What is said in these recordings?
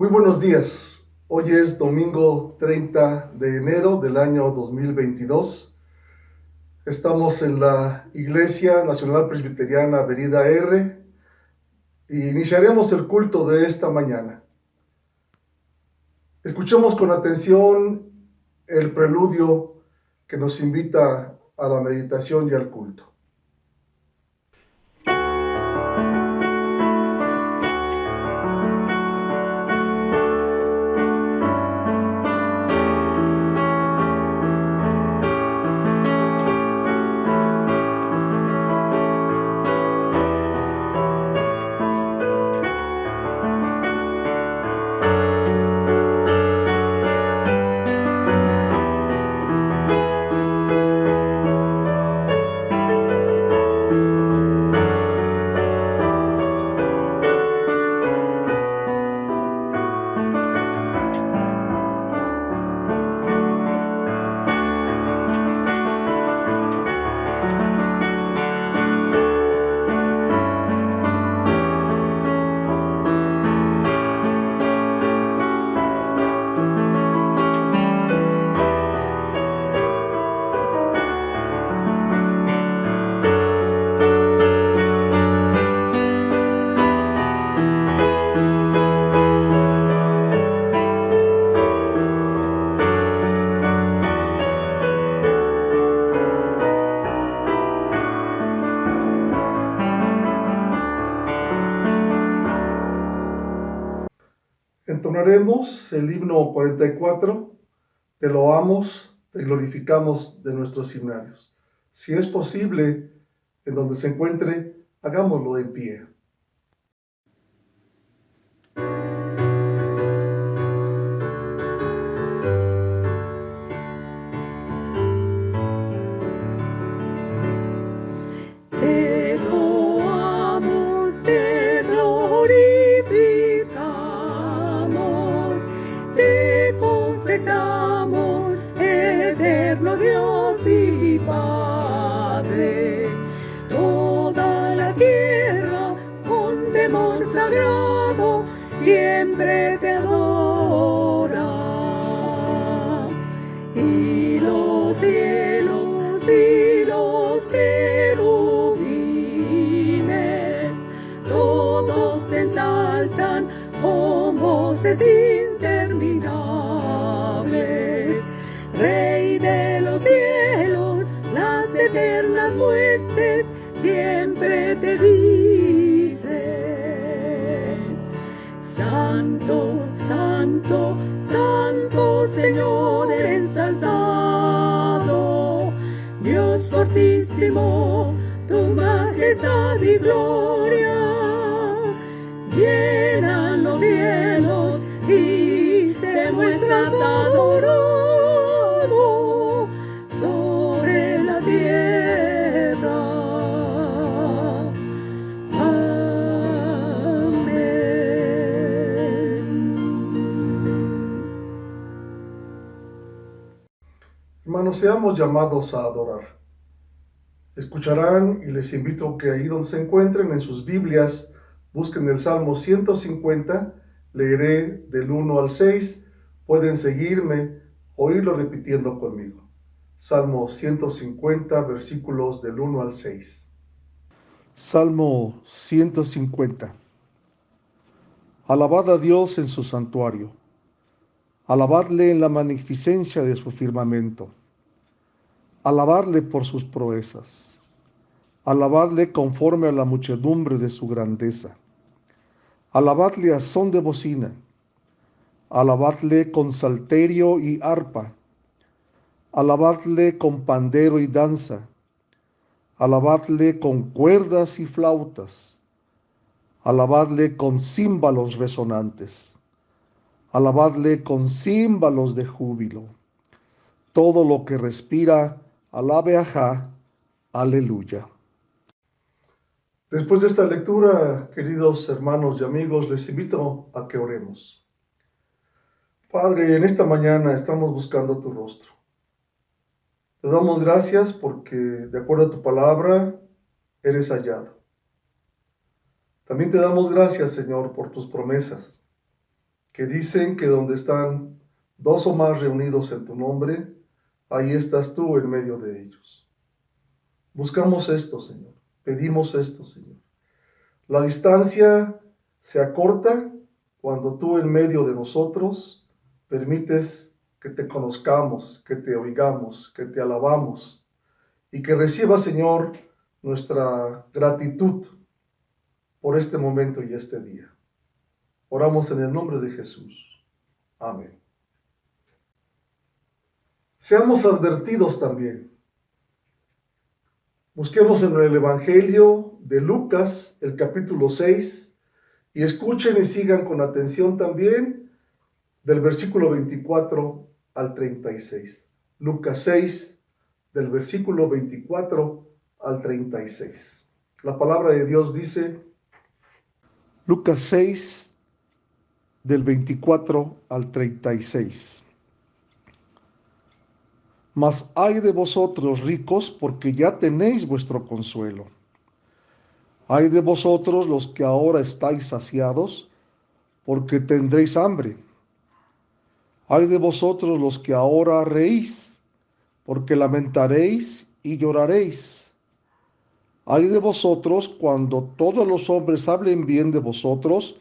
Muy buenos días. Hoy es domingo 30 de enero del año 2022. Estamos en la Iglesia Nacional Presbiteriana Avenida R y iniciaremos el culto de esta mañana. Escuchemos con atención el preludio que nos invita a la meditación y al culto. Entonaremos el himno 44, te loamos, te glorificamos de nuestros himnarios. Si es posible, en donde se encuentre, hagámoslo en pie. Te loamos, te glorificamos, te confesamos, eterno Dios y Padre. Toda la tierra con temor sagrado siempre te adora. Y los cielos y los querubines todos te ensalzan con voces interminables. Rey de los cielos, las eternas huestes siempre te dicen: Santo, Santo, Santo Señor ensalzado, Dios fortísimo, tu majestad y gloria llenan los cielos y te muestras adorado sobre la tierra. Hermanos, seamos llamados a adorar. Escucharán y les invito que ahí donde se encuentren en sus Biblias, busquen el Salmo 150, leeré del 1 al 6, pueden seguirme o irlo repitiendo conmigo. Salmo 150, versículos del 1 al 6. Salmo 150. Alabad a Dios en su santuario. Alabadle en la magnificencia de su firmamento. Alabadle por sus proezas. Alabadle conforme a la muchedumbre de su grandeza. Alabadle a son de bocina. Alabadle con salterio y arpa. Alabadle con pandero y danza. Alabadle con cuerdas y flautas. Alabadle con címbalos resonantes. Alabadle con címbalos de júbilo. Todo lo que respira, alabe a Jah. Aleluya. Después de esta lectura, queridos hermanos y amigos, les invito a que oremos. Padre, en esta mañana estamos buscando tu rostro. Te damos gracias porque, de acuerdo a tu palabra, eres hallado. También te damos gracias, Señor, por tus promesas, que dicen que donde están dos o más reunidos en tu nombre, ahí estás tú en medio de ellos. Buscamos esto, Señor. Pedimos esto, Señor. La distancia se acorta cuando tú en medio de nosotros permites que te conozcamos, que te oigamos, que te alabamos y que reciba, Señor, nuestra gratitud por este momento y este día. Oramos en el nombre de Jesús. Amén. Seamos advertidos también. Busquemos en el Evangelio de Lucas, el capítulo 6, y escuchen y sigan con atención también del versículo 24 al 36. Lucas 6, del versículo 24 al 36. La palabra de Dios dice, Lucas 6, del 24 al 36. Mas ay de vosotros ricos, porque ya tenéis vuestro consuelo. Ay de vosotros los que ahora estáis saciados, porque tendréis hambre. Ay de vosotros los que ahora reís, porque lamentaréis y lloraréis. Ay de vosotros cuando todos los hombres hablen bien de vosotros,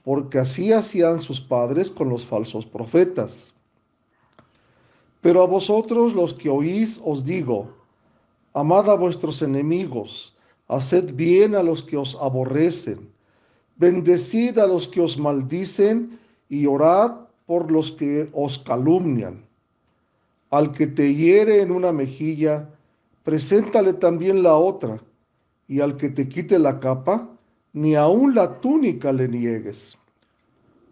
porque así hacían sus padres con los falsos profetas. Pero a vosotros los que oís os digo, amad a vuestros enemigos, haced bien a los que os aborrecen, bendecid a los que os maldicen y orad por los que os calumnian. Al que te hiere en una mejilla, preséntale también la otra, y al que te quite la capa, ni aun la túnica le niegues.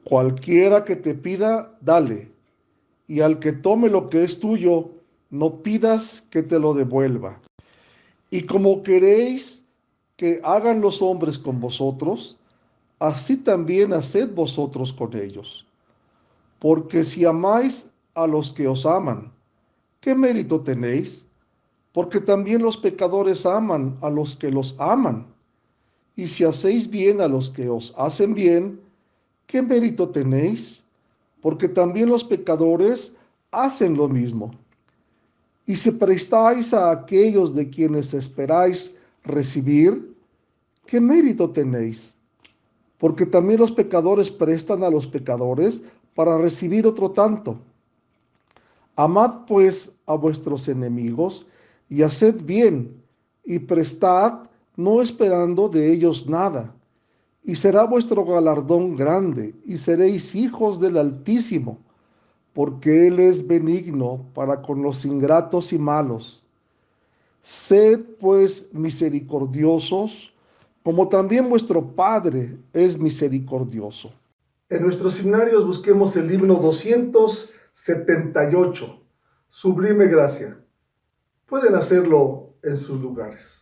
Cualquiera que te pida, dale, y al que tome lo que es tuyo, no pidas que te lo devuelva. Y como queréis que hagan los hombres con vosotros, así también haced vosotros con ellos. Porque si amáis a los que os aman, ¿qué mérito tenéis? Porque también los pecadores aman a los que los aman. Y si hacéis bien a los que os hacen bien, ¿qué mérito tenéis? Porque también los pecadores hacen lo mismo. Y si prestáis a aquellos de quienes esperáis recibir, ¿qué mérito tenéis? Porque también los pecadores prestan a los pecadores para recibir otro tanto. Amad pues a vuestros enemigos y haced bien, y prestad, no esperando de ellos nada. Y será vuestro galardón grande, y seréis hijos del Altísimo, porque Él es benigno para con los ingratos y malos. Sed pues misericordiosos, como también vuestro Padre es misericordioso. En nuestros seminarios busquemos el himno 278, Sublime Gracia. Pueden hacerlo en sus lugares.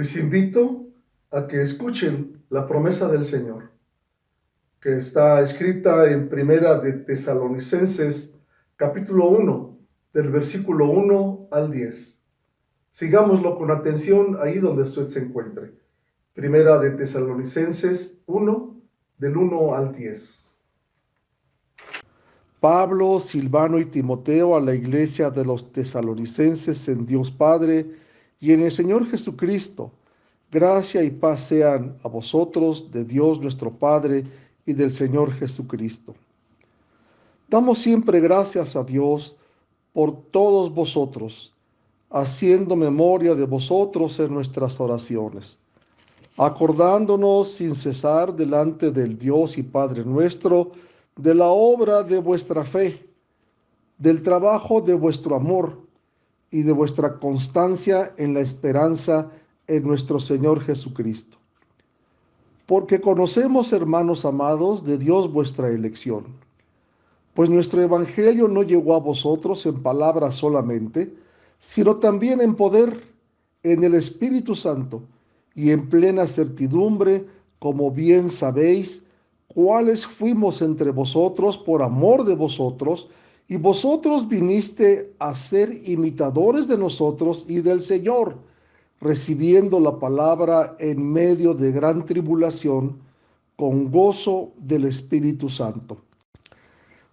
Les invito a que escuchen la promesa del Señor, que está escrita en Primera de Tesalonicenses, capítulo 1, del versículo 1 al 10. Sigámoslo con atención ahí donde usted se encuentre. Primera de Tesalonicenses 1, del 1 al 10. Pablo, Silvano y Timoteo a la iglesia de los tesalonicenses en Dios Padre y en el Señor Jesucristo. Gracia y paz sean a vosotros de Dios nuestro Padre y del Señor Jesucristo. Damos siempre gracias a Dios por todos vosotros, haciendo memoria de vosotros en nuestras oraciones, acordándonos sin cesar delante del Dios y Padre nuestro de la obra de vuestra fe, del trabajo de vuestro amor y de vuestra constancia en la esperanza en nuestro Señor Jesucristo. Porque conocemos, hermanos amados, de Dios vuestra elección, pues nuestro evangelio no llegó a vosotros en palabras solamente, sino también en poder, en el Espíritu Santo y en plena certidumbre, como bien sabéis, cuáles fuimos entre vosotros por amor de vosotros, y vosotros viniste a ser imitadores de nosotros y del Señor, recibiendo la palabra en medio de gran tribulación, con gozo del Espíritu Santo.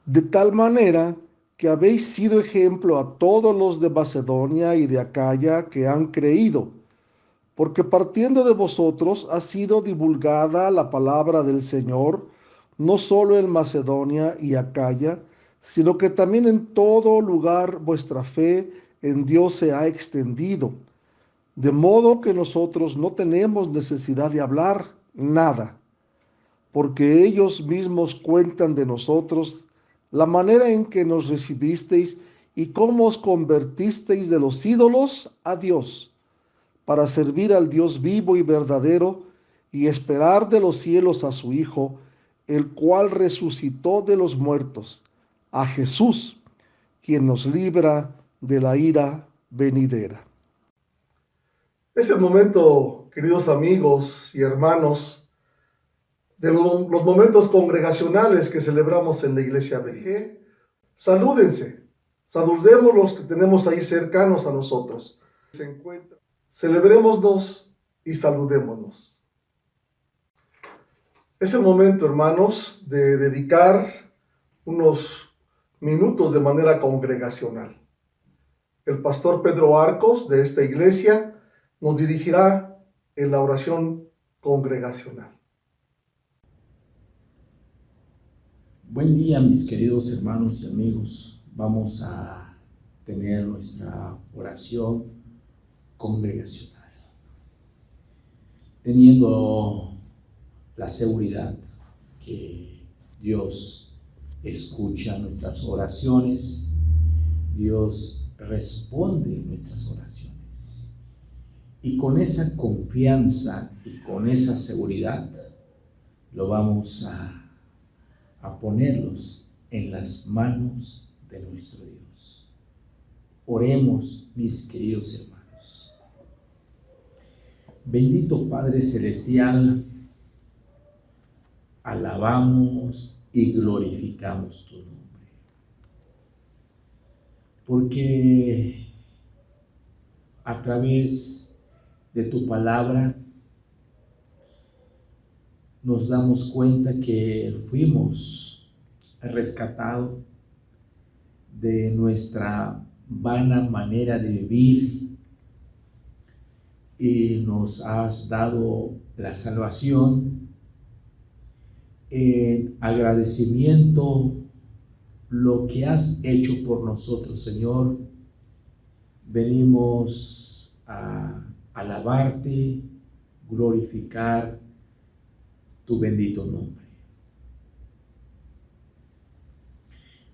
De tal manera que habéis sido ejemplo a todos los de Macedonia y de Acaya que han creído, porque partiendo de vosotros ha sido divulgada la palabra del Señor, no solo en Macedonia y Acaya, sino que también en todo lugar vuestra fe en Dios se ha extendido, de modo que nosotros no tenemos necesidad de hablar nada, porque ellos mismos cuentan de nosotros la manera en que nos recibisteis y cómo os convertisteis de los ídolos a Dios, para servir al Dios vivo y verdadero y esperar de los cielos a su Hijo, el cual resucitó de los muertos, a Jesús, quien nos libra de la ira venidera. Es el momento, queridos amigos y hermanos, de los momentos congregacionales que celebramos en la iglesia BG. Salúdense, saludemos los que tenemos ahí cercanos a nosotros. Celebrémonos y saludémonos. Es el momento, hermanos, de dedicar unos minutos de manera congregacional. El pastor Pedro Arcos de esta iglesia nos dirigirá en la oración congregacional. Buen día, mis queridos hermanos y amigos. Vamos a tener nuestra oración congregacional, teniendo la seguridad que Dios escucha nuestras oraciones, Dios responde nuestras oraciones. Y con esa confianza y con esa seguridad lo vamos a ponerlos en las manos de nuestro Dios. Oremos, mis queridos hermanos. Bendito Padre Celestial, alabamos y glorificamos tu nombre, porque a través de tu palabra nos damos cuenta que fuimos rescatados de nuestra vana manera de vivir y nos has dado la salvación. En agradecimiento lo que has hecho por nosotros, Señor, venimos a alabarte, glorificar tu bendito nombre.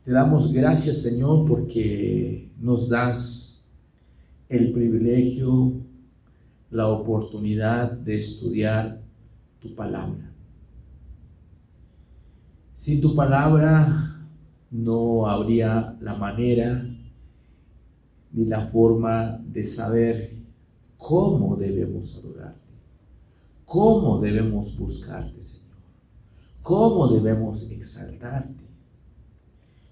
Te damos gracias, Señor, porque nos das el privilegio, la oportunidad de estudiar tu palabra. Sin tu palabra no habría la manera ni la forma de saber cómo debemos adorarte, cómo debemos buscarte, Señor, cómo debemos exaltarte.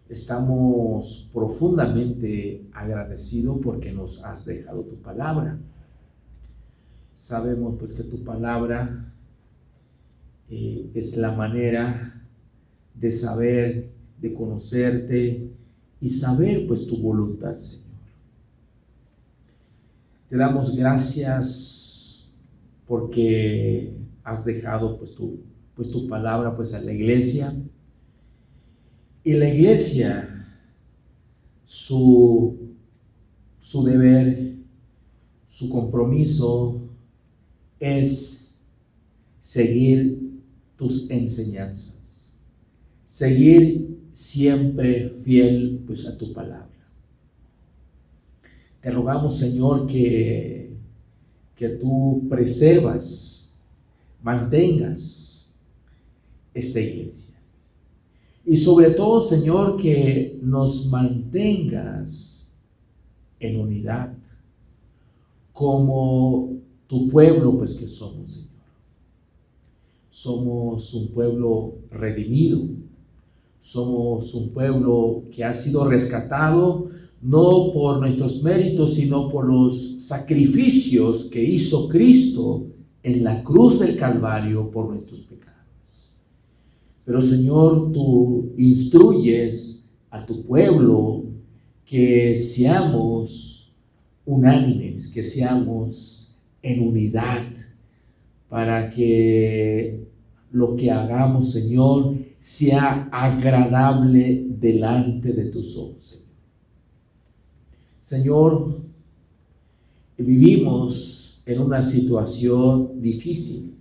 Estamos profundamente agradecidos porque nos has dejado tu palabra. Sabemos pues que tu palabra es la manera de saber, de conocerte y saber pues tu voluntad, Señor. Te damos gracias porque has dejado pues tu palabra pues a la iglesia. Y la iglesia, su deber, su compromiso es seguir tus enseñanzas, seguir siempre fiel pues a tu palabra. Te rogamos, Señor, que tú preservas, mantengas esta iglesia. Y sobre todo, Señor, que nos mantengas en unidad, como tu pueblo, pues que somos, Señor. Somos un pueblo redimido, somos un pueblo que ha sido rescatado, no por nuestros méritos, sino por los sacrificios que hizo Cristo en la cruz del Calvario por nuestros pecados. Pero, Señor, tú instruyes a tu pueblo que seamos unánimes, que seamos en unidad, para que lo que hagamos, Señor, sea agradable delante de tus ojos, Señor. Señor, vivimos en una situación difícil.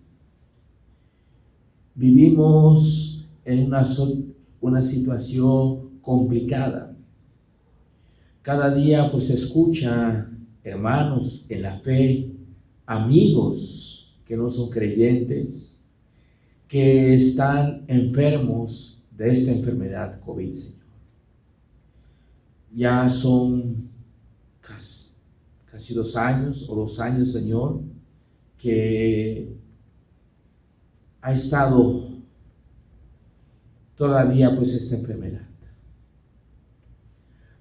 Vivimos en una situación complicada. Cada día pues se escucha hermanos en la fe, amigos que no son creyentes, que están enfermos de esta enfermedad COVID, Señor. Ya son casi 2 años o 2 años, Señor, que ha estado todavía pues esta enfermedad.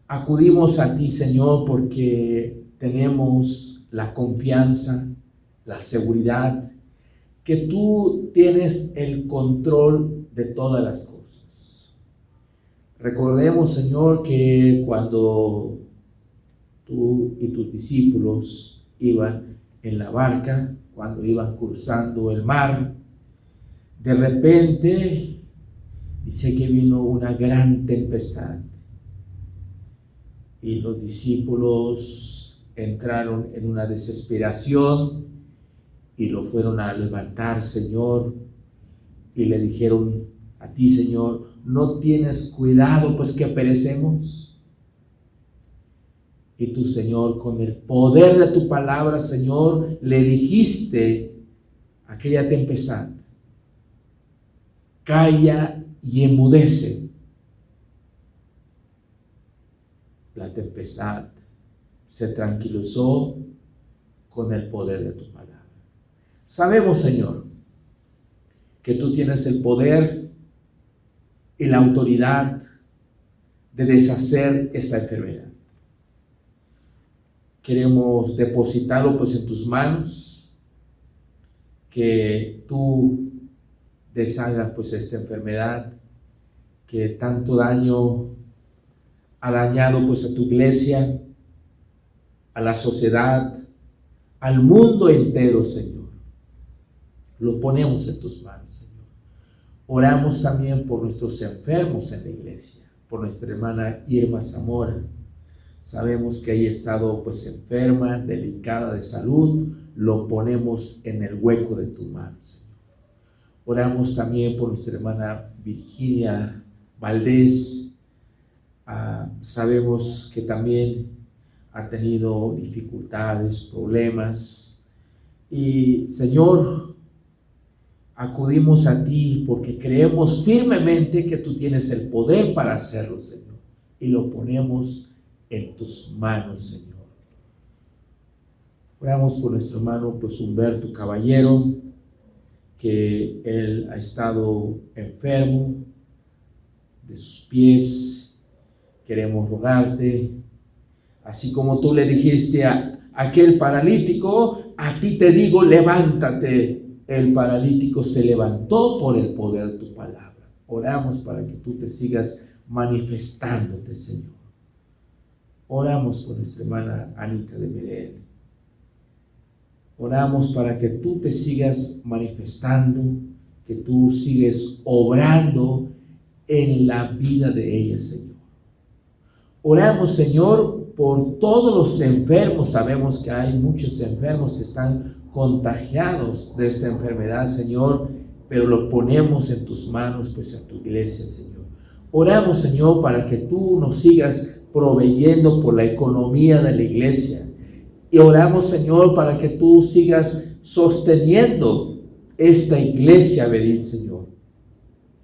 Acudimos a ti, Señor, porque tenemos la confianza, la seguridad, que tú tienes el control de todas las cosas. Recordemos, Señor, que cuando tú y tus discípulos iban en la barca, cuando iban cruzando el mar, de repente dice que vino una gran tempestad y los discípulos entraron en una desesperación y lo fueron a levantar, Señor, y le dijeron a ti, Señor, ¿no tienes cuidado pues que perecemos? Y tú, Señor, con el poder de tu palabra, Señor, le dijiste a aquella tempestad: calla y enmudece. La tempestad se tranquilizó con el poder de tu palabra. Sabemos, Señor, que tú tienes el poder y la autoridad de deshacer esta enfermedad. Queremos depositarlo pues en tus manos, que tú deshagas pues esta enfermedad que tanto daño ha dañado pues a tu iglesia, a la sociedad, al mundo entero, Señor. Lo ponemos en tus manos, Señor. Oramos también por nuestros enfermos en la iglesia, por nuestra hermana Irma Zamora. Sabemos que ella ha estado pues enferma, delicada de salud. Lo ponemos en el hueco de tu mano, Señor. Oramos también por nuestra hermana Virginia Valdés. Sabemos que también ha tenido dificultades, problemas. Y, Señor, acudimos a ti porque creemos firmemente que tú tienes el poder para hacerlo, Señor. Y lo ponemos en tus manos, Señor. Oramos por nuestro hermano pues Humberto Caballero, que él ha estado enfermo de sus pies. Queremos rogarte, así como tú le dijiste a aquel paralítico, a ti te digo, levántate. El paralítico se levantó por el poder de tu palabra. Oramos para que tú te sigas manifestándote, Señor. Oramos por nuestra hermana Anita de Medellín. Oramos para que tú te sigas manifestando, que tú sigues obrando en la vida de ella, Señor. Oramos, Señor, por todos los enfermos. Sabemos que hay muchos enfermos que están contagiados de esta enfermedad, Señor, pero lo ponemos en tus manos, pues a tu iglesia, Señor. Oramos, Señor, para que tú nos sigas proveyendo por la economía de la iglesia. Y oramos, Señor, para que tú sigas sosteniendo esta iglesia, Belín, Señor.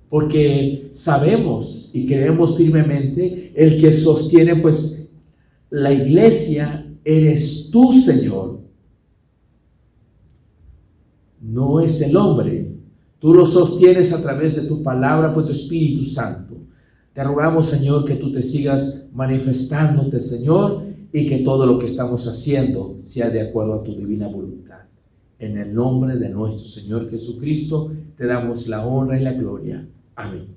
Porque sabemos y creemos firmemente, el que sostiene, pues, la iglesia eres tú, Señor. No es el hombre. Tú lo sostienes a través de tu palabra, pues tu Espíritu Santo. Te rogamos, Señor, que tú te sigas manifestándote, Señor, y que todo lo que estamos haciendo sea de acuerdo a tu divina voluntad. En el nombre de nuestro Señor Jesucristo, te damos la honra y la gloria. Amén.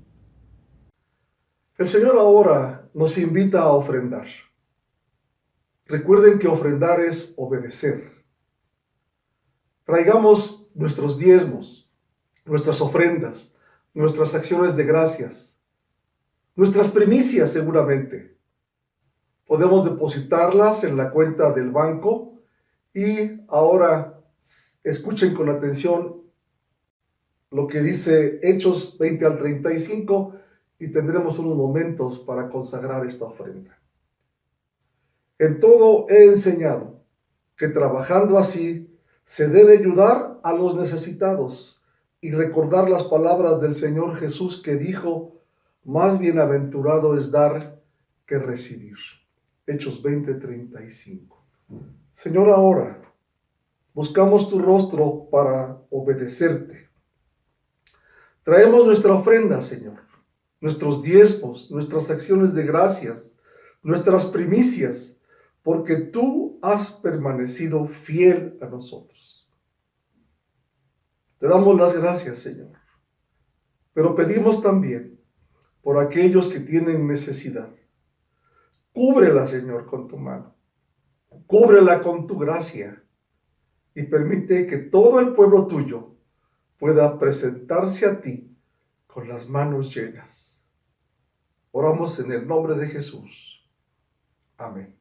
El Señor ahora nos invita a ofrendar. Recuerden que ofrendar es obedecer. Traigamos nuestros diezmos, nuestras ofrendas, nuestras acciones de gracias, nuestras primicias seguramente. Podemos depositarlas en la cuenta del banco y ahora escuchen con atención lo que dice Hechos 20 al 35 y tendremos unos momentos para consagrar esta ofrenda. En todo he enseñado que trabajando así se debe ayudar a los necesitados y recordar las palabras del Señor Jesús que dijo, más bienaventurado es dar que recibir. Hechos 20:35. Señor, ahora buscamos tu rostro para obedecerte. Traemos nuestra ofrenda, Señor, nuestros diezmos, nuestras acciones de gracias, nuestras primicias, porque tú has permanecido fiel a nosotros. Te damos las gracias, Señor, pero pedimos también por aquellos que tienen necesidad. Cúbrela, Señor, con tu mano. Cúbrela con tu gracia y permite que todo el pueblo tuyo pueda presentarse a ti con las manos llenas. Oramos en el nombre de Jesús. Amén.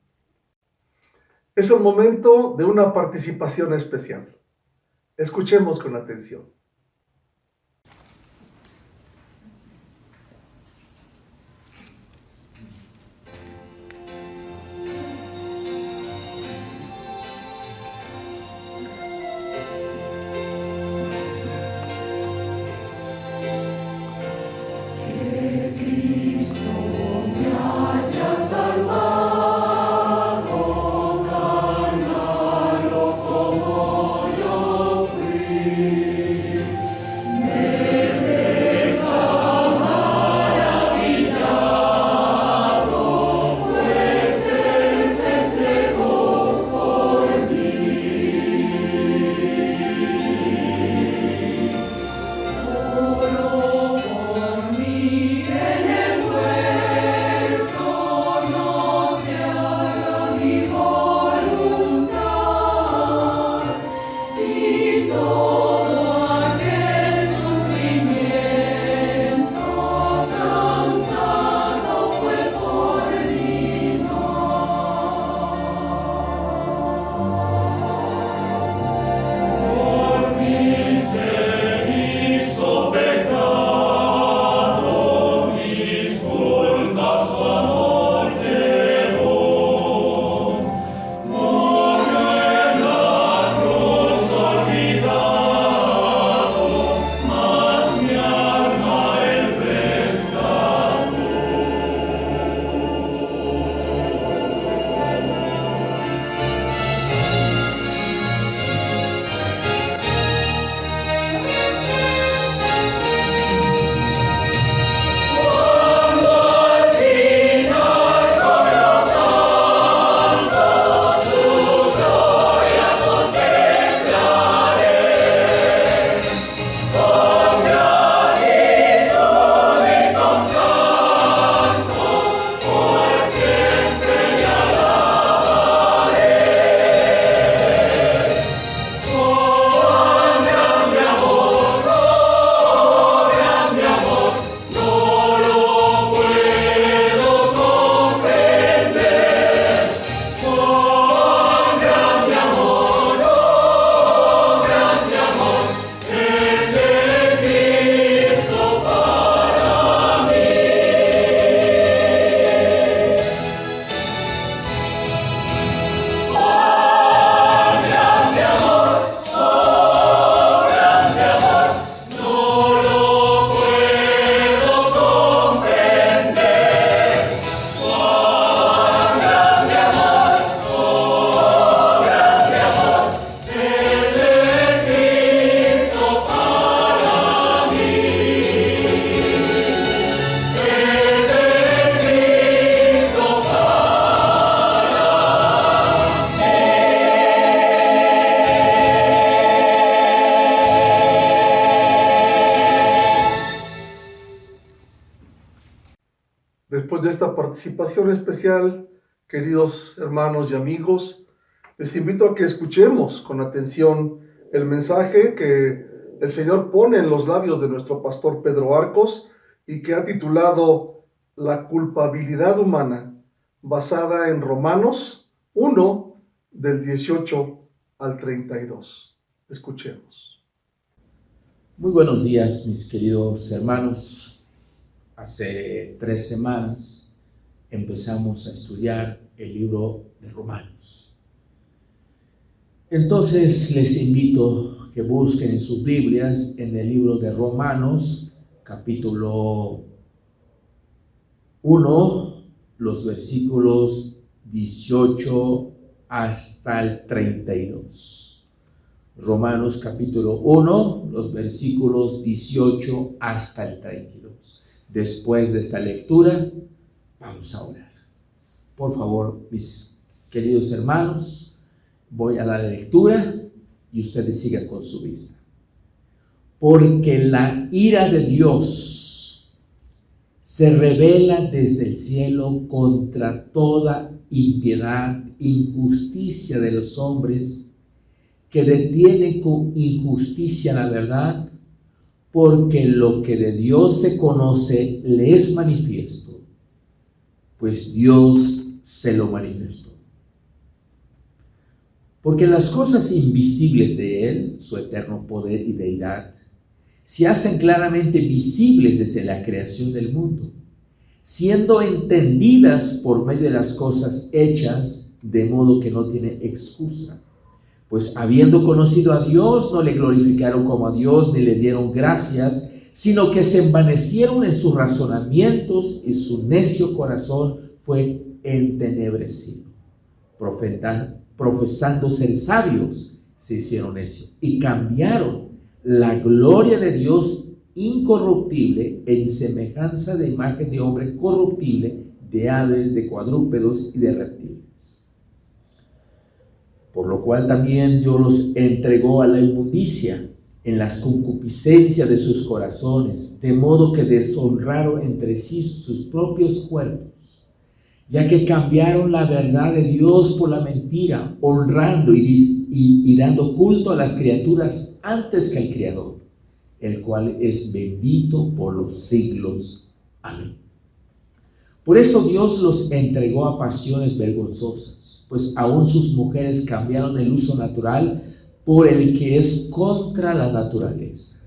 Es el momento de una participación especial. Escuchemos con atención. Salvado, como yo fui. después de esta participación especial, queridos hermanos y amigos, les invito a que escuchemos con atención el mensaje que el Señor pone en los labios de nuestro pastor Pedro Arcos y que ha titulado La culpabilidad humana, basada en Romanos 1, del 18 al 32. Escuchemos. Muy buenos días, mis queridos hermanos. Hace 3 semanas empezamos a estudiar el libro de Romanos. Entonces les invito a que busquen en sus Biblias en el libro de Romanos, capítulo 1, los versículos 18 hasta el 32. Romanos capítulo 1, los versículos 18 hasta el 32. Después de esta lectura, vamos a orar. Por favor, mis queridos hermanos, voy a dar la lectura y ustedes sigan con su vista. Porque la ira de Dios se revela desde el cielo contra toda impiedad, injusticia de los hombres que detienen con injusticia la verdad, porque lo que de Dios se conoce le es manifiesto, pues Dios se lo manifestó. Porque las cosas invisibles de Él, su eterno poder y deidad, se hacen claramente visibles desde la creación del mundo, siendo entendidas por medio de las cosas hechas, de modo que no tiene excusa. Pues habiendo conocido a Dios, no le glorificaron como a Dios, ni le dieron gracias, sino que se envanecieron en sus razonamientos y su necio corazón fue entenebrecido. Profesando ser sabios, se hicieron necios y cambiaron la gloria de Dios incorruptible en semejanza de imagen de hombre corruptible, de aves, de cuadrúpedos y de reptiles. Por lo cual también Dios los entregó a la inmundicia en las concupiscencias de sus corazones, de modo que deshonraron entre sí sus propios cuerpos, ya que cambiaron la verdad de Dios por la mentira, honrando y dando culto a las criaturas antes que al Creador, el cual es bendito por los siglos. Amén. Por eso Dios los entregó a pasiones vergonzosas, pues aún sus mujeres cambiaron el uso natural por el que es contra la naturaleza.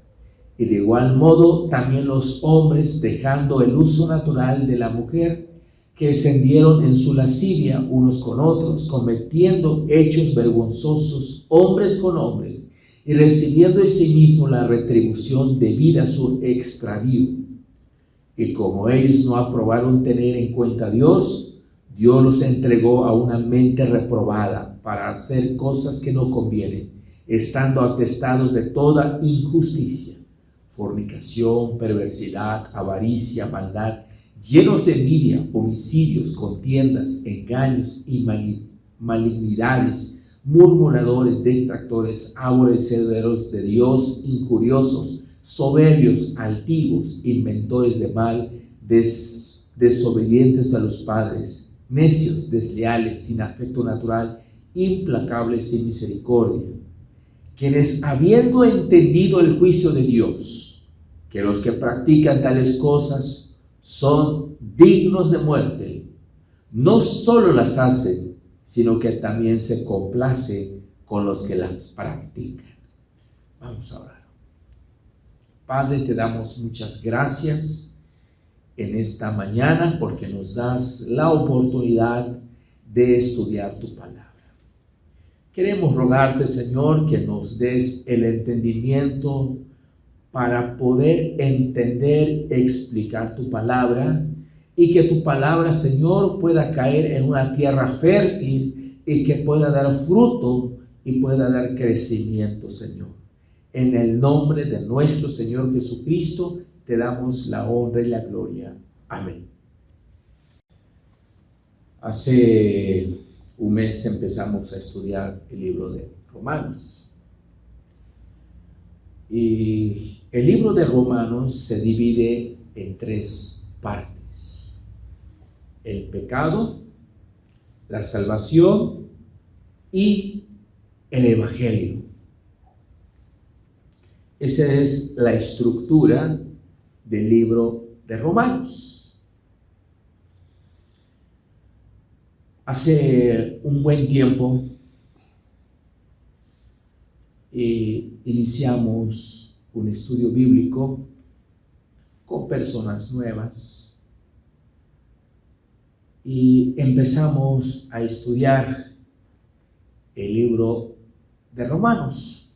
Y de igual modo también los hombres, dejando el uso natural de la mujer, que descendieron en su lascivia unos con otros, cometiendo hechos vergonzosos hombres con hombres, y recibiendo en sí mismo la retribución debida a su extravío. Y como ellos no aprobaron tener en cuenta a Dios, Dios los entregó a una mente reprobada para hacer cosas que no convienen, estando atestados de toda injusticia, fornicación, perversidad, avaricia, maldad, llenos de envidia, homicidios, contiendas, engaños y malignidades, murmuradores, detractores, aborrecedores de Dios, injuriosos, soberbios, altivos, inventores de mal, desobedientes a los padres, necios, desleales, sin afecto natural, implacables sin misericordia, quienes habiendo entendido el juicio de Dios, que los que practican tales cosas son dignos de muerte, no solo las hacen, sino que también se complace con los que las practican. Vamos a orar. Padre, te damos muchas gracias en esta mañana porque nos das la oportunidad de estudiar tu palabra. Queremos rogarte, Señor, que nos des el entendimiento para poder entender, explicar tu palabra, y que tu palabra, Señor, pueda caer en una tierra fértil y que pueda dar fruto y pueda dar crecimiento, Señor. En el nombre de nuestro Señor Jesucristo, te damos la honra y la gloria. Amén. Hace un mes empezamos a estudiar el libro de Romanos. Y el libro de Romanos se divide en 3 partes. el pecado, la salvación y el evangelio. Esa es la estructura del libro de Romanos. Hace un buen tiempo iniciamos un estudio bíblico con personas nuevas y empezamos a estudiar el libro de Romanos.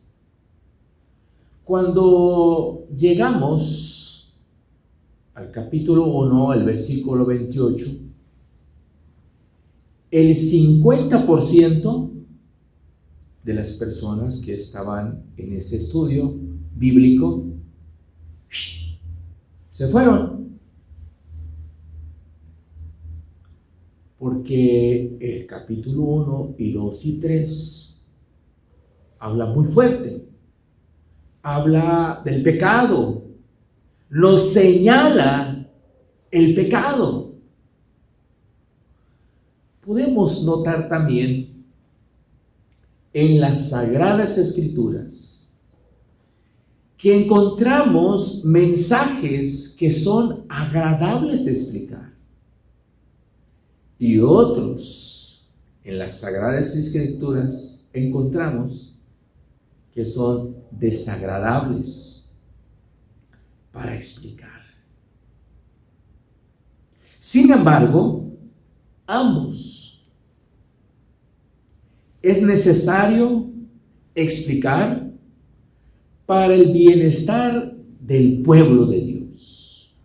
Cuando llegamos al capítulo 1, al versículo 28, el 50% de las personas que estaban en este estudio bíblico se fueron, porque el capítulo 1 y 2 y 3 habla muy fuerte, habla del pecado, nos señala el pecado. Podemos notar también en las Sagradas Escrituras que encontramos mensajes que son agradables de explicar y otros en las Sagradas Escrituras encontramos que son desagradables para explicar. Sin embargo, ambos es necesario explicar para el bienestar del pueblo de Dios.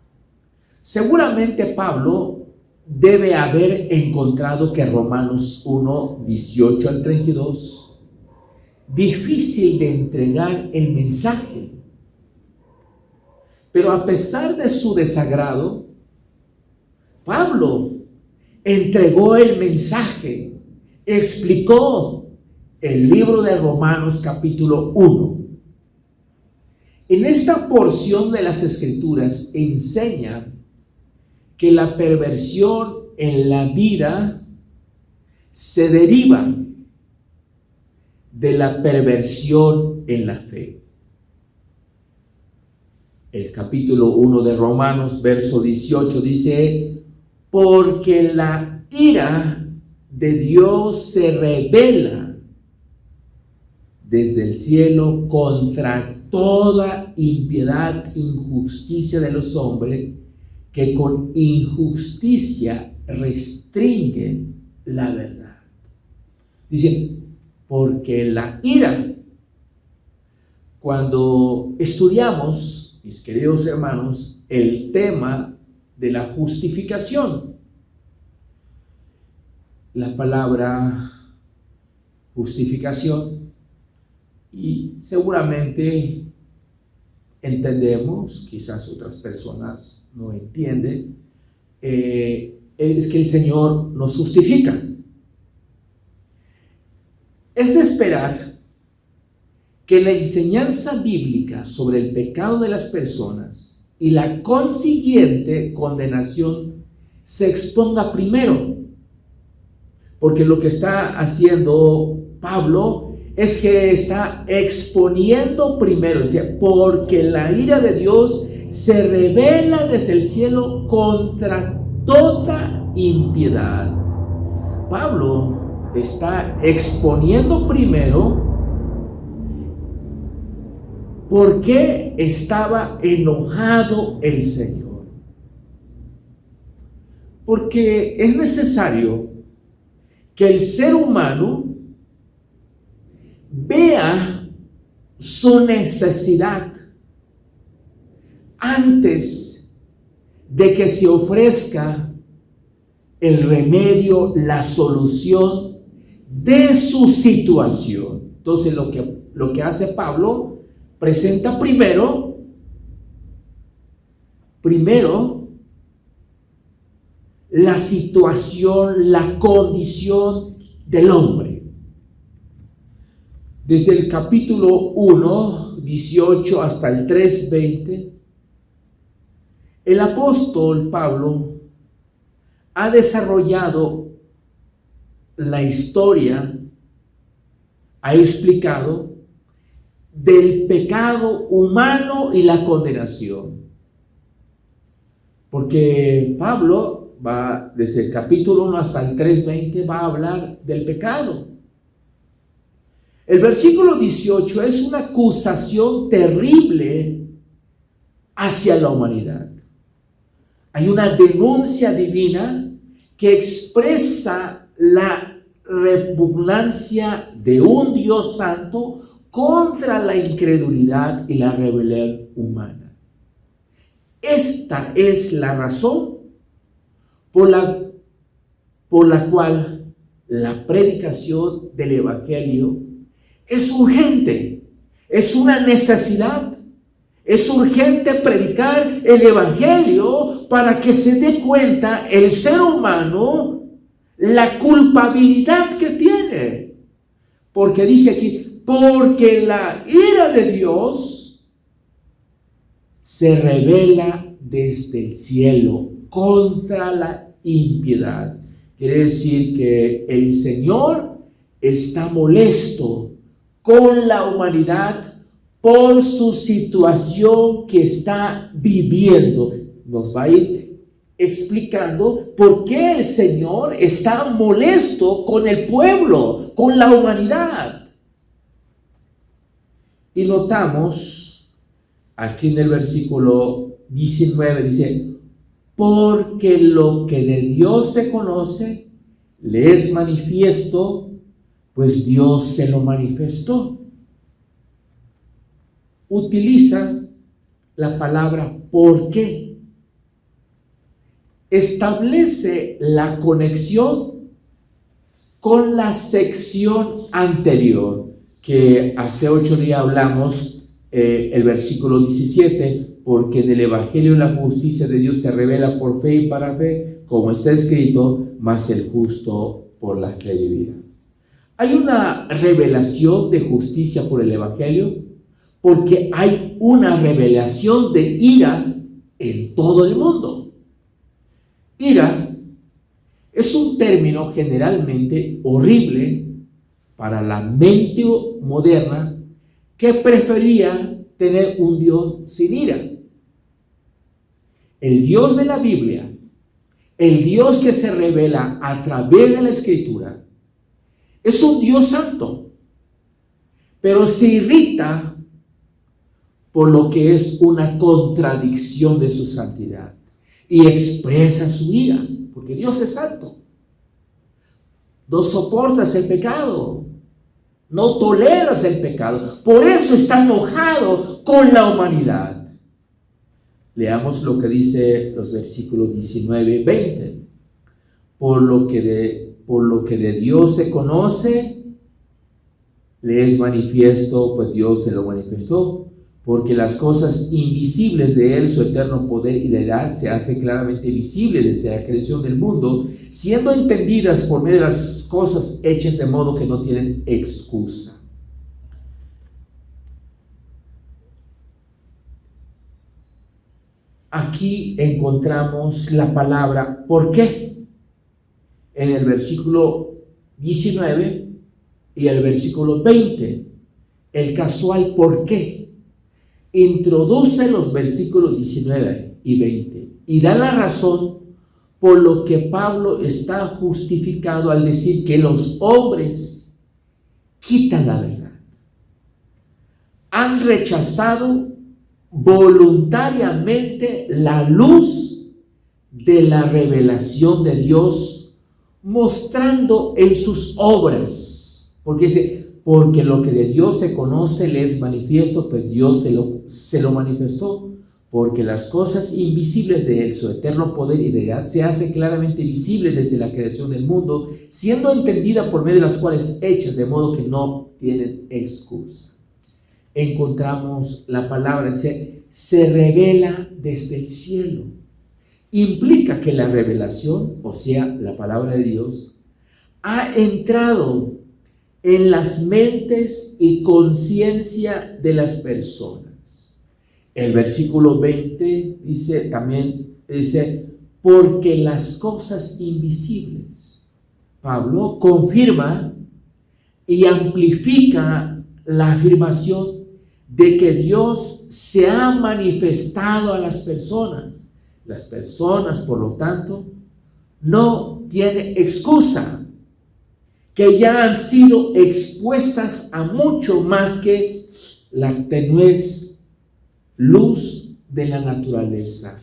Seguramente Pablo debe haber encontrado que Romanos 1, 18 al 32, difícil de entregar el mensaje. Pero a pesar de su desagrado, Pablo entregó el mensaje, explicó el libro de Romanos capítulo 1. En esta porción de las Escrituras enseña que la perversión en la vida se deriva de la perversión en la fe. El capítulo 1 de Romanos, verso 18 dice: porque la ira de Dios se revela desde el cielo contra toda impiedad, injusticia de los hombres, que con injusticia restringen la verdad. Dice, porque la ira, cuando estudiamos, mis queridos hermanos, el tema de la justificación, la palabra justificación, y seguramente entendemos, quizás otras personas no entienden, es que el Señor nos justifica. Es de esperar que la enseñanza bíblica sobre el pecado de las personas y la consiguiente condenación se exponga primero, porque lo que está haciendo Pablo es que está exponiendo primero, dice, porque la ira de Dios se revela desde el cielo contra toda impiedad. Pablo está exponiendo primero por qué estaba enojado el Señor. Porque es necesario que el ser humano vea su necesidad antes de que se ofrezca el remedio, la solución de su situación. Entonces lo que hace Pablo, presenta primero la situación, la condición del hombre. Desde el capítulo 1, 18 hasta el 3, 20, el apóstol Pablo ha desarrollado la historia, ha explicado del pecado humano y la condenación. Porque Pablo va desde el capítulo 1 hasta el 3:20, va a hablar del pecado. El versículo 18 es una acusación terrible hacia la humanidad. Hay una denuncia divina que expresa la repugnancia de un Dios santo contra la incredulidad y la rebelión humana. Esta es la razón por la cual la predicación del Evangelio es urgente, es una necesidad. Es urgente predicar el Evangelio para que se dé cuenta el ser humano la culpabilidad que tiene. Porque dice aquí, porque la ira de Dios se revela desde el cielo contra la impiedad. Quiere decir que el Señor está molesto con la humanidad por su situación que está viviendo. Nos va a ir explicando por qué el Señor está molesto con el pueblo, con la humanidad. Y notamos aquí en el versículo 19, dice, porque lo que de Dios se conoce le es manifiesto, pues Dios se lo manifestó. Utiliza la palabra ¿por qué? Establece la conexión con la sección anterior, que hace 8 días hablamos, el versículo 17, porque en el Evangelio la justicia de Dios se revela por fe y para fe, como está escrito, mas el justo por la fe vivirá. Hay una revelación de justicia por el Evangelio, porque hay una revelación de ira en todo el mundo. Ira es un término generalmente horrible para la mente moderna que prefería tener un Dios sin ira. El Dios de la Biblia, el Dios que se revela a través de la Escritura, es un Dios santo, pero se irrita por lo que es una contradicción de su santidad y expresa su ira, porque Dios es santo. No soportas el pecado, no toleras el pecado, por eso está enojado con la humanidad. Leamos lo que dice los versículos 19 y 20. Por lo que de Dios se conoce, le es manifiesto, pues Dios se lo manifestó. Porque las cosas invisibles de Él, su eterno poder y deidad, se hacen claramente visibles desde la creación del mundo, siendo entendidas por medio de las cosas hechas de modo que no tienen excusa. Aquí encontramos la palabra ¿por qué? En el versículo 19 y el versículo 20. El casual ¿por qué? Introduce los versículos 19 y 20 y da la razón por lo que Pablo está justificado al decir que los hombres quitan la verdad. Han rechazado voluntariamente la luz de la revelación de Dios, mostrando en sus obras, porque dice, porque lo que de Dios se conoce le es manifiesto, pues Dios se lo manifestó, porque las cosas invisibles de Él, su eterno poder y deidad, se hacen claramente visibles desde la creación del mundo, siendo entendida por medio de las cuales hechas, de modo que no tienen excusa. Encontramos la palabra, dice, se revela desde el cielo. Implica que la revelación, o sea, la palabra de Dios, ha entrado en las mentes y conciencia de las personas. El versículo 20 dice, porque las cosas invisibles. Pablo confirma y amplifica la afirmación de que Dios se ha manifestado a las personas. Las personas, por lo tanto, no tienen excusa, que ya han sido expuestas a mucho más que la tenue luz de la naturaleza.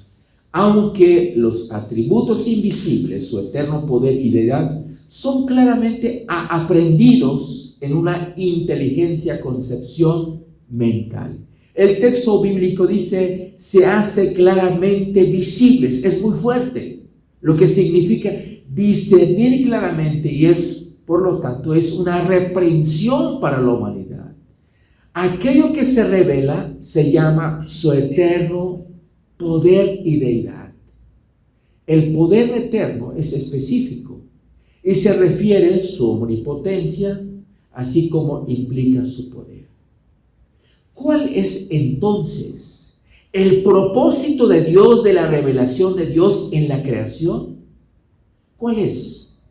Aunque los atributos invisibles, su eterno poder y deidad, son claramente aprendidos en una inteligencia concepción mental. El texto bíblico dice, se hace claramente visibles. Es muy fuerte, lo que significa discernir claramente, y es, por lo tanto, es una reprensión para la humanidad. Aquello que se revela se llama su eterno poder y deidad. El poder eterno es específico y se refiere a su omnipotencia, así como implica su poder. ¿Cuál es entonces el propósito de Dios, de la revelación de Dios en la creación? ¿Cuál es?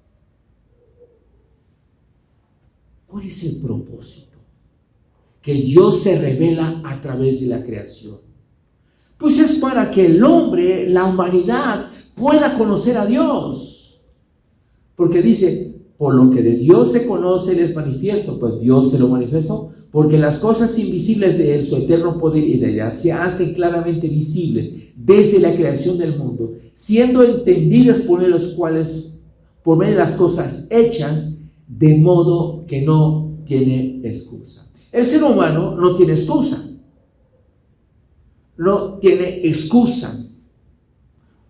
¿Cuál es el propósito? Que Dios se revela a través de la creación. Pues es para que el hombre, la humanidad, pueda conocer a Dios. Porque dice, por lo que de Dios se conoce, Él es manifiesto. Pues Dios se lo manifestó. Porque las cosas invisibles de Él, su eterno poder y deidad, se hacen claramente visibles desde la creación del mundo, siendo entendidas por medio de las cosas hechas, de modo que no tiene excusa. El ser humano no tiene excusa. No tiene excusa,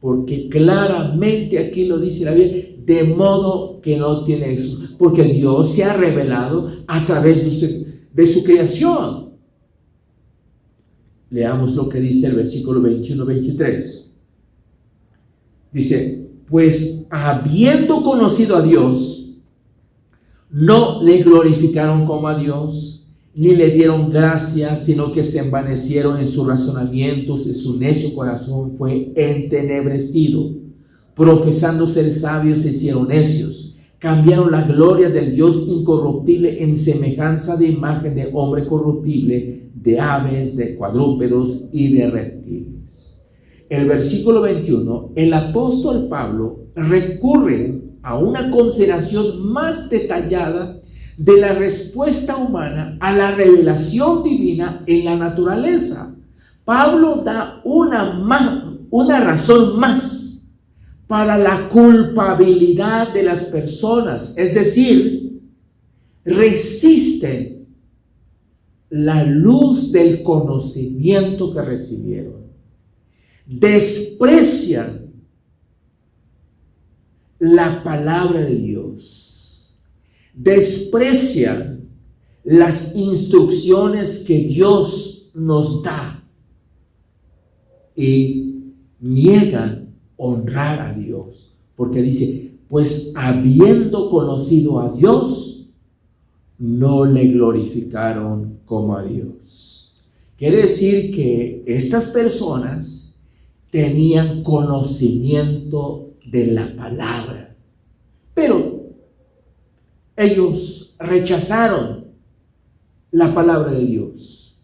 porque claramente aquí lo dice la Biblia, de modo que no tiene excusa, porque Dios se ha revelado a través de su creación. Leamos lo que dice el versículo 21-23. Dice, pues habiendo conocido a Dios, no le glorificaron como a Dios, ni le dieron gracias, sino que se envanecieron en sus razonamientos, y su necio corazón fue entenebrecido. Profesando ser sabios, se hicieron necios. Cambiaron la gloria del Dios incorruptible en semejanza de imagen de hombre corruptible, de aves, de cuadrúpedos y de reptiles. El versículo 21, el apóstol Pablo recurre a una consideración más detallada de la respuesta humana a la revelación divina en la naturaleza. Pablo da una razón más para la culpabilidad de las personas, es decir, resisten la luz del conocimiento que recibieron, desprecian la palabra de Dios, desprecian las instrucciones que Dios nos da y niegan honrar a Dios, porque dice, pues habiendo conocido a Dios, no le glorificaron como a Dios. Quiere decir que estas personas tenían conocimiento de la palabra, pero ellos rechazaron la palabra de Dios,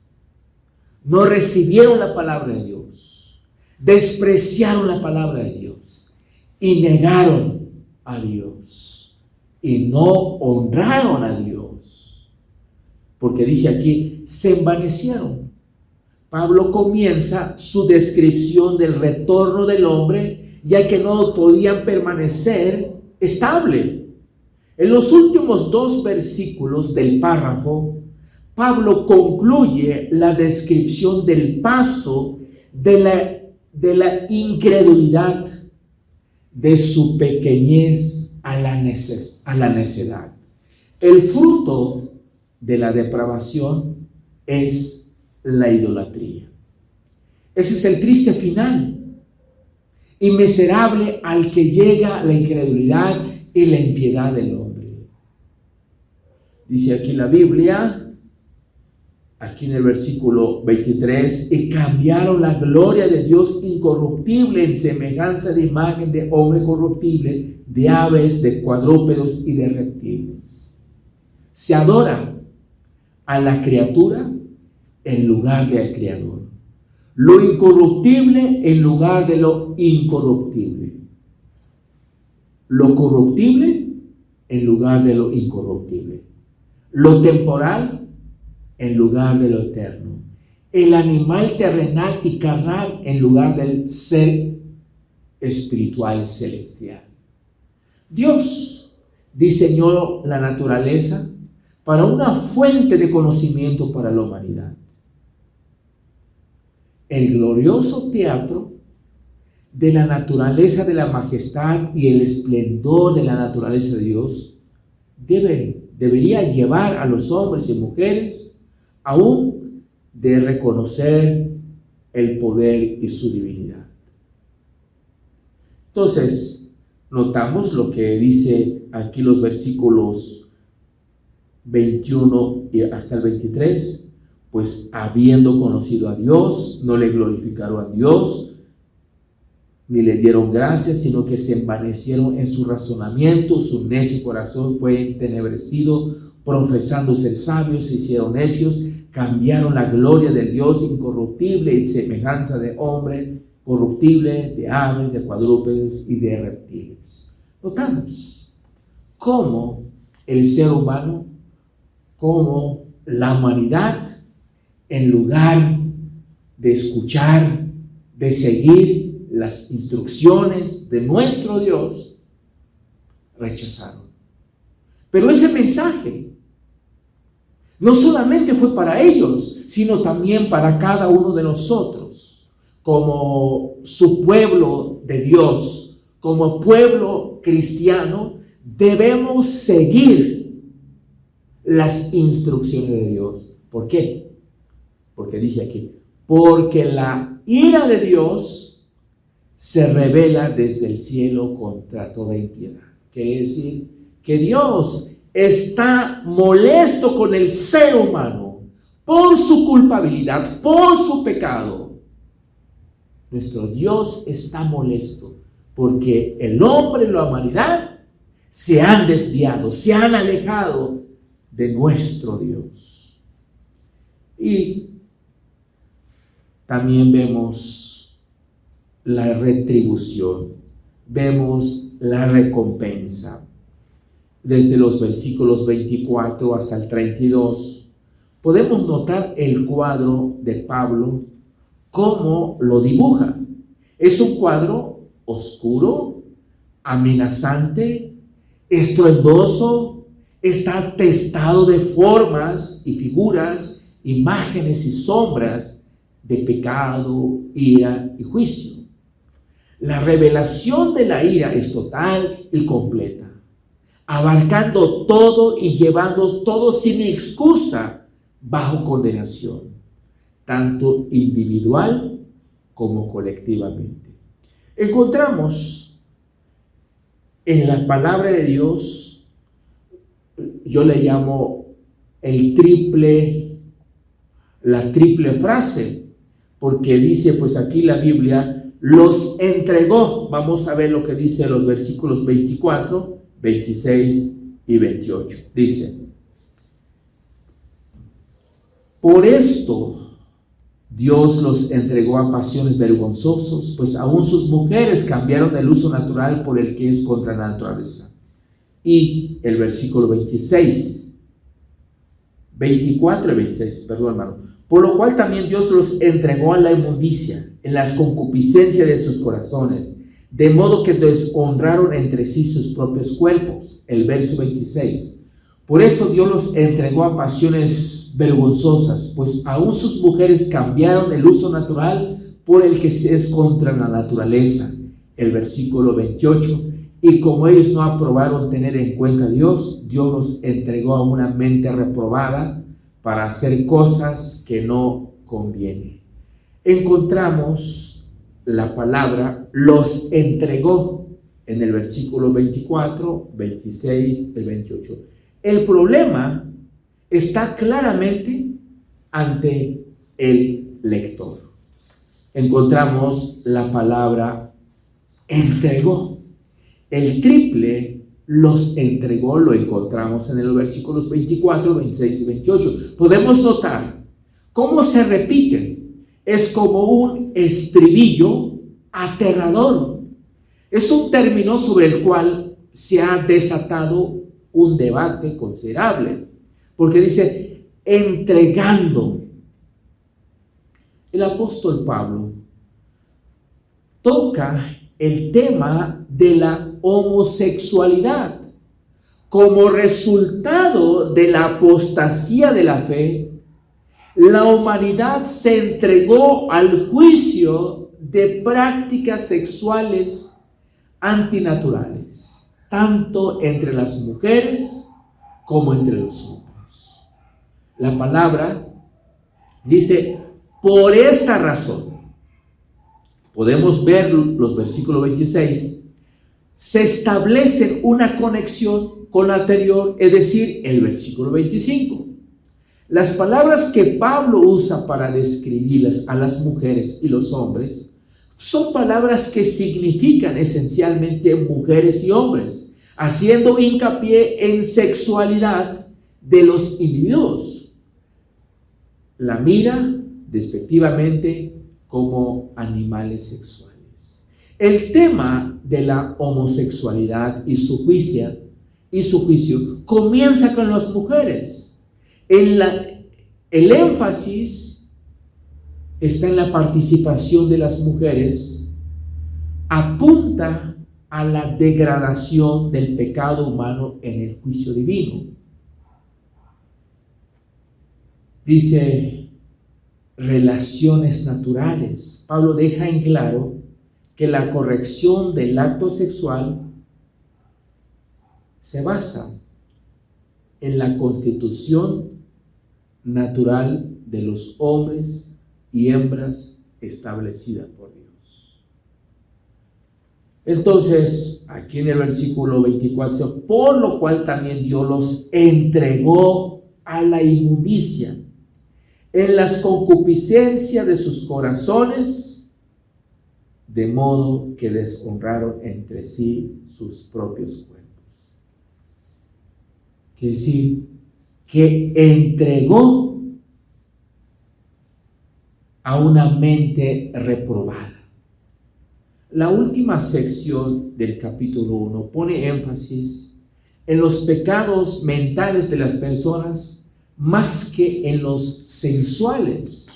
no recibieron la palabra de Dios, despreciaron la palabra de Dios y negaron a Dios y no honraron a Dios, porque dice aquí, se envanecieron. Pablo comienza su descripción del retorno del hombre, ya que no podían permanecer estable. En los últimos 2 versículos del párrafo, Pablo concluye la descripción del paso de la incredulidad, de su pequeñez a la necedad. El fruto de la depravación es la idolatría. Ese es el triste final. Inmesurable al que llega la incredulidad y la impiedad del hombre. Dice aquí la Biblia, aquí en el versículo 23, y cambiaron la gloria de Dios incorruptible en semejanza de imagen de hombre corruptible, de aves, de cuadrúpedos y de reptiles. Se adora a la criatura en lugar del Creador. Lo incorruptible en lugar de lo incorruptible. Lo corruptible en lugar de lo incorruptible. Lo temporal en lugar de lo eterno. El animal terrenal y carnal en lugar del ser espiritual celestial. Dios diseñó la naturaleza para una fuente de conocimiento para la humanidad. El glorioso teatro de la naturaleza de la majestad y el esplendor de la naturaleza de Dios debería llevar a los hombres y mujeres aún de reconocer el poder y su divinidad. Entonces, notamos lo que dice aquí los versículos 21 y hasta el 23. Pues habiendo conocido a Dios, no le glorificaron a Dios, ni le dieron gracias, sino que se envanecieron en su razonamiento, su necio corazón fue entenebrecido, profesando ser sabios, se hicieron necios, cambiaron la gloria de Dios incorruptible en semejanza de hombre corruptible, de aves, de cuadrúpedos y de reptiles. Notamos cómo el ser humano, cómo la humanidad, en lugar de escuchar, de seguir las instrucciones de nuestro Dios, rechazaron. Pero ese mensaje no solamente fue para ellos, sino también para cada uno de nosotros, como su pueblo de Dios, como pueblo cristiano. Debemos seguir las instrucciones de Dios. ¿Por qué? Porque dice aquí, porque la ira de Dios se revela desde el cielo contra toda impiedad. Quiere decir que Dios está molesto con el ser humano por su culpabilidad, por su pecado. Nuestro Dios está molesto porque el hombre y la humanidad se han desviado, se han alejado de nuestro Dios. Y también vemos la retribución, vemos la recompensa. Desde los versículos 24 hasta el 32, podemos notar el cuadro de Pablo, cómo lo dibuja. Es un cuadro oscuro, amenazante, estruendoso, está atestado de formas y figuras, imágenes y sombras de pecado, ira y juicio. La revelación de la ira es total y completa, abarcando todo y llevando todo sin excusa bajo condenación, tanto individual como colectivamente. Encontramos en la palabra de Dios, yo le llamo la triple frase, porque dice pues aquí la Biblia, los entregó. Vamos a ver lo que dice los versículos 24, 26 y 28. Dice, por esto Dios los entregó a pasiones vergonzosas, pues aún sus mujeres cambiaron el uso natural por el que es contra la naturaleza. Y el versículo 24 y 26, perdón hermano. Por lo cual también Dios los entregó a la inmundicia, en las concupiscencias de sus corazones, de modo que deshonraron entre sí sus propios cuerpos. El verso 26. Por eso Dios los entregó a pasiones vergonzosas, pues aún sus mujeres cambiaron el uso natural por el que es contra la naturaleza. El versículo 28. Y como ellos no aprobaron tener en cuenta a Dios, Dios los entregó a una mente reprobada para hacer cosas que no convienen. Encontramos la palabra los entregó en el versículo 24, 26 y 28. El problema está claramente ante el lector. Encontramos la palabra entregó. El triple los entregó, lo encontramos en los versículos 24, 26 y 28. Podemos notar cómo se repiten. Es como un estribillo aterrador. Es un término sobre el cual se ha desatado un debate considerable, porque dice entregando. El apóstol Pablo toca el tema de la homosexualidad como resultado de la apostasía de la fe. La humanidad se entregó al juicio de prácticas sexuales antinaturales, tanto entre las mujeres como entre los hombres. La palabra dice, por esta razón, podemos ver los versículos 26, se establece una conexión con la anterior, es decir, el versículo 25. Las palabras que Pablo usa para describirlas a las mujeres y los hombres son palabras que significan esencialmente mujeres y hombres, haciendo hincapié en sexualidad de los individuos. La mira despectivamente como animales sexuales. El tema de la homosexualidad y su juicio comienza con las mujeres. El énfasis está en la participación de las mujeres, apunta a la degradación del pecado humano en el juicio divino. Dice relaciones naturales. Pablo deja en claro que la corrección del acto sexual se basa en la constitución natural de los hombres y hembras establecida por Dios. Entonces, aquí en el versículo 24, por lo cual también Dios los entregó a la inmundicia en las concupiscencias de sus corazones, de modo que deshonraron entre sí sus propios cuerpos. Quiere decir que entregó a una mente reprobada. La última sección del capítulo 1 pone énfasis en los pecados mentales de las personas más que en los sensuales.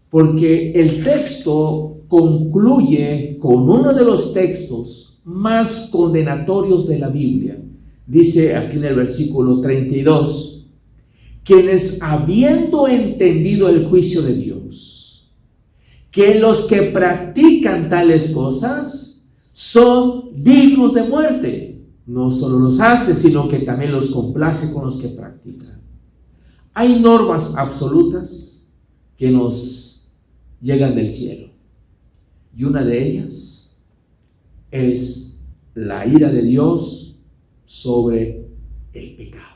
Porque el texto concluye con uno de los textos más condenatorios de la Biblia. Dice aquí en el versículo 32, quienes habiendo entendido el juicio de Dios, que los que practican tales cosas son dignos de muerte, no solo los hace, sino que también los complace con los que practican. Hay normas absolutas que nos llegan del cielo, y una de ellas es la ira de Dios sobre el pecado.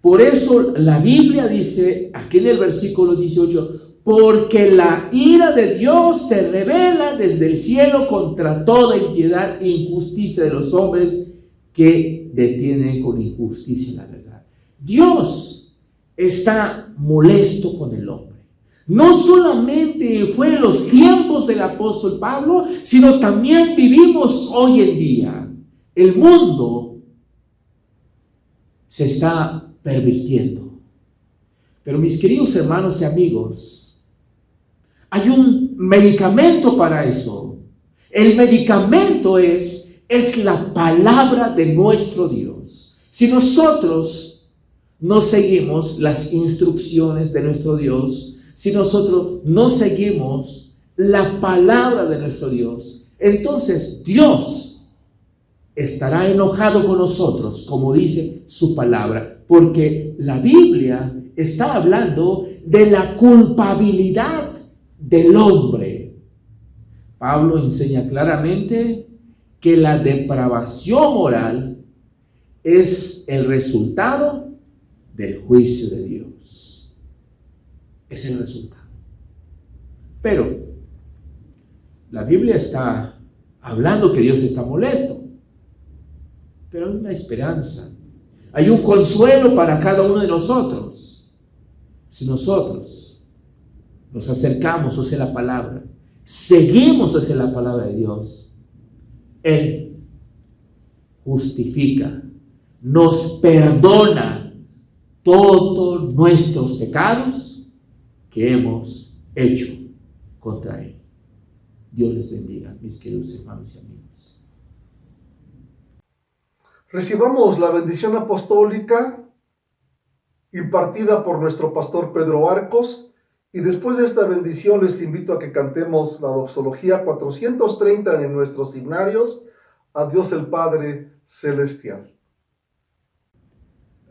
Por eso la Biblia dice aquí en el versículo 18, porque la ira de Dios se revela desde el cielo contra toda impiedad e injusticia de los hombres que detienen con injusticia la verdad. Dios está molesto con el hombre. No solamente fue en los tiempos del apóstol Pablo, sino también vivimos hoy en día. El mundo se está pervirtiendo. Pero mis queridos hermanos y amigos, hay un medicamento para eso. El medicamento es la palabra de nuestro Dios. Si nosotros no seguimos las instrucciones de nuestro Dios, si nosotros no seguimos la palabra de nuestro Dios, entonces Dios estará enojado con nosotros, como dice su palabra, porque la Biblia está hablando de la culpabilidad del hombre. Pablo enseña claramente que la depravación moral es el resultado del juicio de Dios. Es el resultado. Pero la Biblia está hablando que Dios está molesto. Pero hay una esperanza. Hay un consuelo para cada uno de nosotros. Si nosotros nos acercamos hacia la palabra, seguimos hacia la palabra de Dios, Él justifica, nos perdona todos nuestros pecados que hemos hecho contra Él. Dios les bendiga, mis queridos hermanos y amigos. Recibamos la bendición apostólica impartida por nuestro pastor Pedro Arcos, y después de esta bendición les invito a que cantemos la doxología 430 de nuestros himnarios, a Dios el Padre Celestial.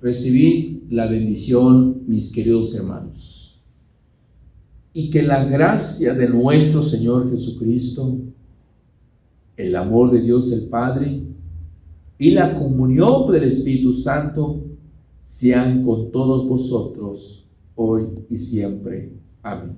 Recibid la bendición, mis queridos hermanos, y que la gracia de nuestro Señor Jesucristo, el amor de Dios el Padre y la comunión del Espíritu Santo sean con todos vosotros hoy y siempre. Amén.